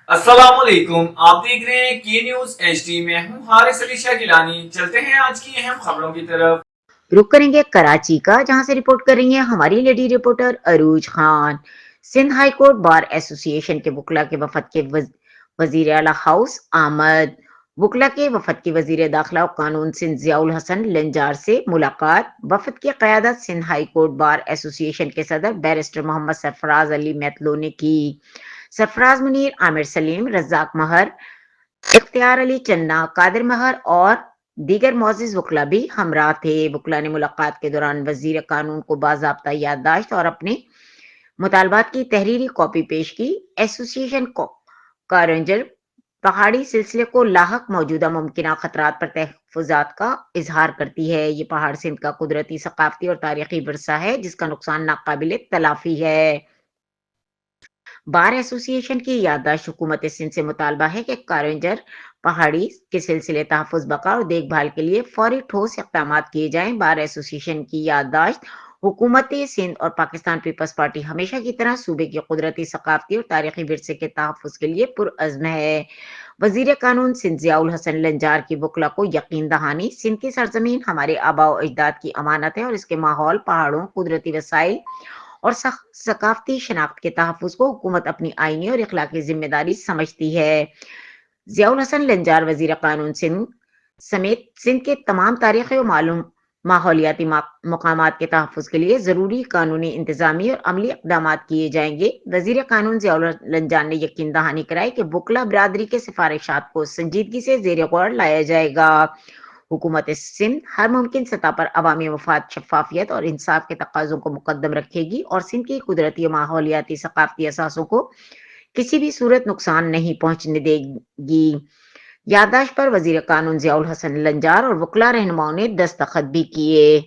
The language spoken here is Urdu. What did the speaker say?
السلام علیکم، آپ دیکھ رہے ہیں کی نیوز ایچ ڈی میں ہوں حارث علی شاہ گیلانی۔ چلتے ہیں آج کی اہم خبروں کی طرف۔ رخ کریں گے کراچی کا، جہاں سے رپورٹ کر رہی ہیں ہماری لیڈی رپورٹر عروج Khan. Sindh high court bar ایسوسی ایشن کے وکلاء کے وفد کے وزیر اعلی ہاؤس آمد۔ وکلاء کے وفد کی وزیر داخلہ و قانون سندھ ضیاء الحسن لنجار سے ملاقات۔ وفد کی قیادت سندھ ہائی کورٹ بار ایسوسی ایشن کے صدر بیرسٹر محمد سرفراز علی میتلو نے کی۔ سرفراز منیر، عامر سلیم، رزاق مہر، اختیار علی چننا، قادر مہر اور دیگر معزز وکلاء بھی ہمراہ تھے۔ وکلاء نے ملاقات کے دوران وزیر قانون کو باضابطہ یادداشت اور اپنے مطالبات کی تحریری کاپی پیش کی۔ ایسوسی ایشن کا رینجر پہاڑی سلسلے کو لاحق موجودہ ممکنہ خطرات پر تحفظات کا اظہار کرتی ہے۔ یہ پہاڑ سندھ کا قدرتی، ثقافتی اور تاریخی ورثہ ہے، جس کا نقصان ناقابل تلافی ہے۔ بار ایسوسی ایشن کی یادداشت حکومت سندھ سے مطالبہ ہے کہ کارنجر پہاڑی کے سلسلے تحفظ، بقا اور دیکھ بھال کے لیے فوری ٹھوس اقدامات کیے جائیں۔ بار ایسوسی ایشن کی یادداشت: حکومت سندھ اور پاکستان پیپلز پارٹی ہمیشہ کی طرح صوبے کے قدرتی، ثقافتی اور تاریخی ورثے کے تحفظ کے لیے پرعزم ہے۔ وزیر قانون سندھ ضیاء الحسن لنجار کی وکلاء کو یقین دہانی: سندھ کی سرزمین ہمارے آباء و اجداد کی امانت ہے اور اس کے ماحول، پہاڑوں، قدرتی وسائل اور ثقافتی شناخت کے تحفظ کو حکومت اپنی آئینی اور اخلاقی ذمہ داری سمجھتی ہے۔ ضیاء الحسن لنجار وزیر قانون سندھ سمیت سندھ کے تمام تاریخی اور ماحولیاتی مقامات کے تحفظ کے لیے ضروری قانونی، انتظامی اور عملی اقدامات کیے جائیں گے۔ وزیر قانون ضیاء الحسن لنجار نے یقین دہانی کرائی کہ وکلاء برادری کے سفارشات کو سنجیدگی سے زیر غور لایا جائے گا۔ حکومت سندھ ہر ممکن سطح پر عوامی مفاد، شفافیت اور انصاف کے تقاضوں کو مقدم رکھے گی اور سندھ کی قدرتی، ماحولیاتی، ثقافتی اثاثوں کو کسی بھی صورت نقصان نہیں پہنچنے دے گی۔ یادداشت پر وزیر قانون ضیاء الحسن لنجار اور وکلاء رہنماؤں نے دستخط بھی کیے۔